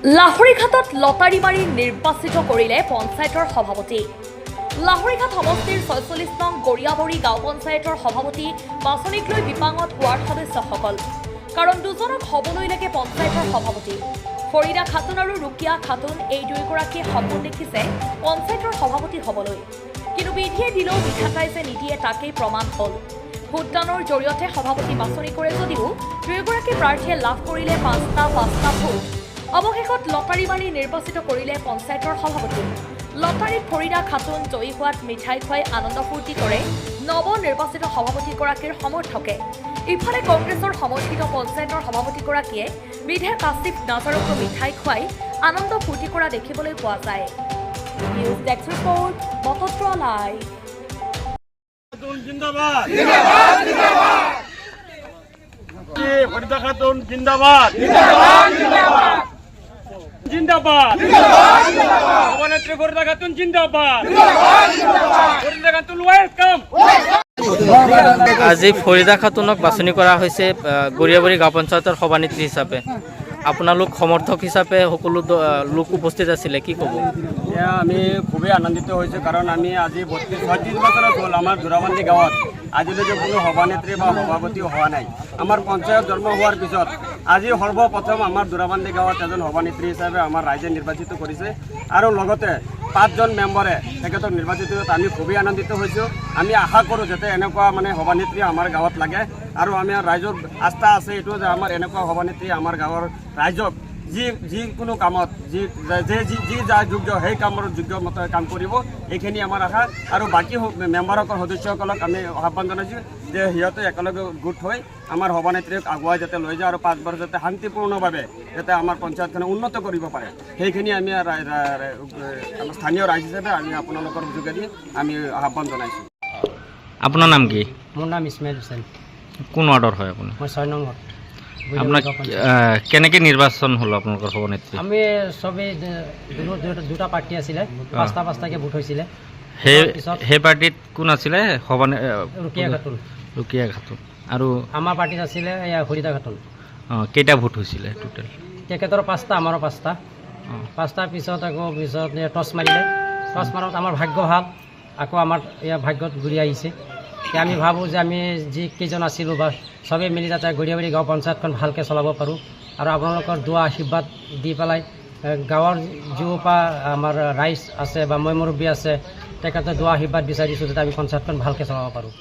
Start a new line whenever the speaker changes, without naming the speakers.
লাহৰীঘাটত lottery মাৰি নিৰ্বাচিত কৰিলে পঞ্চায়তৰ সভাপতি। লাহৰীঘাট সমষ্টিৰ ৪৬ নং গৰিয়াবৰী গাঁও পঞ্চায়তৰ সভাপতি বাছনিক লৈ বিপাঙত ৱাৰ্ড সদস্যসকল। কাৰণ দুজনক হ'বলৈ লাগে পঞ্চায়তৰ সভাপতি। ফৰিদা খাতুন আৰু ৰুকিয়া খাতুন এই দুয়োগৰাকীয়ে সপোন দেখিছে পঞ্চায়তৰ সভাপতি হ'বলৈ। কিন্তু বিধিয়ে দিলেও বিধাতাই যে নিদিয়ে তাকেই প্ৰমাণ হ'ল। ভোটদানৰ জৰিয়তে সভাপতি বাছনি কৰে যদিও দুয়োগৰাকী প্ৰাৰ্থীয়ে লাভ কৰিলে পাঁচটা ভোট। অৱশেষত লটাৰী মাৰি নিৰ্বাচিত কৰিলে পঞ্চায়তৰ সভাপতি। লটাৰীত ফৰিদা খাতুন জয়ী হোৱাত মিঠাই খুৱাই আনন্দ ফূৰ্তি কৰে নৱ নিৰ্বাচিত সভাপতিগৰাকীৰ সমৰ্থকে। ইফালে কংগ্ৰেছৰ সমৰ্থিত পঞ্চায়তৰ সভাপতিগৰাকীয়ে বিধায়ক কাছিফ নাজাৰকো মিঠাই খুৱাই আনন্দ ফূৰ্তি কৰা দেখিবলৈ পোৱা যায়। নিউজ ডেস্ক ৰিপৰ্ট, বতত্ৰ লাইভ।
জিন্দাবাদ জিন্দাবাদ জিন্দাবাদ ফরিদা খাতুন জিন্দাবাদ জিন্দাবাদ জিন্দাবাদ জিন্দাবাদ জিন্দাবাদ সভানেত্রী ফরিদা খাতুন জিন্দাবাদ জিন্দাবাদ জিন্দাবাদ ফরিদা খাতুন ওয়েলকাম।
আজি ফৰিদা খাতুনক বাছনি কৰা হৈছে গৰিয়াবৰী গাঁও পঞ্চায়তৰ সভানেত্ৰী হিচাপে। আপোনালোক সমৰ্থক হিচাপে সকলো লোক উপস্থিত আছিলে, কি ক'ব?
আমি খুবেই আনন্দিত হৈছোঁ, কাৰণ আমি আজি ৩৬ বছৰত হ'ল আমাৰ জোৰাবান্ধি গাঁৱত আজিলৈকে কোনো সভানেত্ৰী বা সভাপতি হোৱা নাই। আমাৰ পঞ্চায়ত জন্ম হোৱাৰ পিছত আজি সৰ্বপ্ৰথম আমাৰ জোৰাবান্ধি গাঁৱত এজন সভানেত্ৰী হিচাপে আমাৰ ৰাইজে নিৰ্বাচিত কৰিছে আৰু লগতে ৫জন মেম্বাৰে তেখেতক নিৰ্বাচিত হোৱাত আমি খুবেই আনন্দিত হৈছোঁ। আমি আশা কৰোঁ যাতে এনেকুৱা সভানেত্ৰী আমাৰ গাঁৱত লাগে আৰু আমাৰ ৰাইজৰ আস্থা আছে এইটো যে আমাৰ এনেকুৱা সভানেত্ৰী আমাৰ গাঁৱৰ ৰাইজক যিকোনো কামত যি যাৰ যোগ্য সেই কামৰ যোগ্য মতে কাম কৰিব, এইখিনি আমাৰ আশা। আৰু বাকী মেম্বাৰসকল সদস্যসকলক আমি আহ্বান জনাইছোঁ যে সিহঁতে একেলগে গোট হৈ আমাৰ সভানেত্ৰীক আগুৱাই যাতে লৈ যায় আৰু 5 বছৰ যাতে শান্তিপূৰ্ণভাৱে যাতে আমাৰ পঞ্চায়তখনে উন্নত কৰিব পাৰে, সেইখিনি আমি স্থানীয় ৰাইজ হিচাপে আমি আপোনালোকৰ যোগেদি আমি আহ্বান জনাইছোঁ।
আপোনাৰ নাম কি?
মোৰ নাম ইছমাইল হুছেইন।
কোন ৱাৰ্ডৰ হয় আপুনি?
মই 6 নং ৱাৰ্ড।
আপোনাক কেনেকৈ নিৰ্বাচন হ'ল আপোনালোকৰ সভানেত্ৰী?
আমি চবেই দুটা পাৰ্টি আছিলে, 5টাকৈ ভোট হৈছিলে।
সেই পাৰ্টিত কোন আছিলে?
ৰুকিয়া খাতুন।
ৰুকিয়া খাতুন। আৰু
আমাৰ পাৰ্টিত আছিলে ফৰিদা খাতুন।
কেইটা ভোট হৈছিলে টোটেল?
তেখেতৰ 5টা, আমাৰো 5টা। 5টাৰ পিছত টচ মাৰিলে। টচ মাৰত আমাৰ ভাগ্য ভাল, আকৌ আমাৰ ভাগ্যত ঘূৰি আহিছে। আমি ভাবোঁ যে আমি যিকেইজন আছিলোঁ বা চবেই মিলি যাতে গৰিয়াবৰী গাঁও পঞ্চায়তখন ভালকৈ চলাব পাৰোঁ আৰু আপোনালোকৰ দুৱা আশীৰ্বাদ দি পেলাই গাঁৱৰ যিপা আমাৰ ৰাইজ আছে বা মই মুৰব্বী আছে তেখেতৰ দুৱা আশীৰ্বাদ বিচাৰিছোঁ যাতে আমি পঞ্চায়তখন ভালকৈ চলাব পাৰোঁ।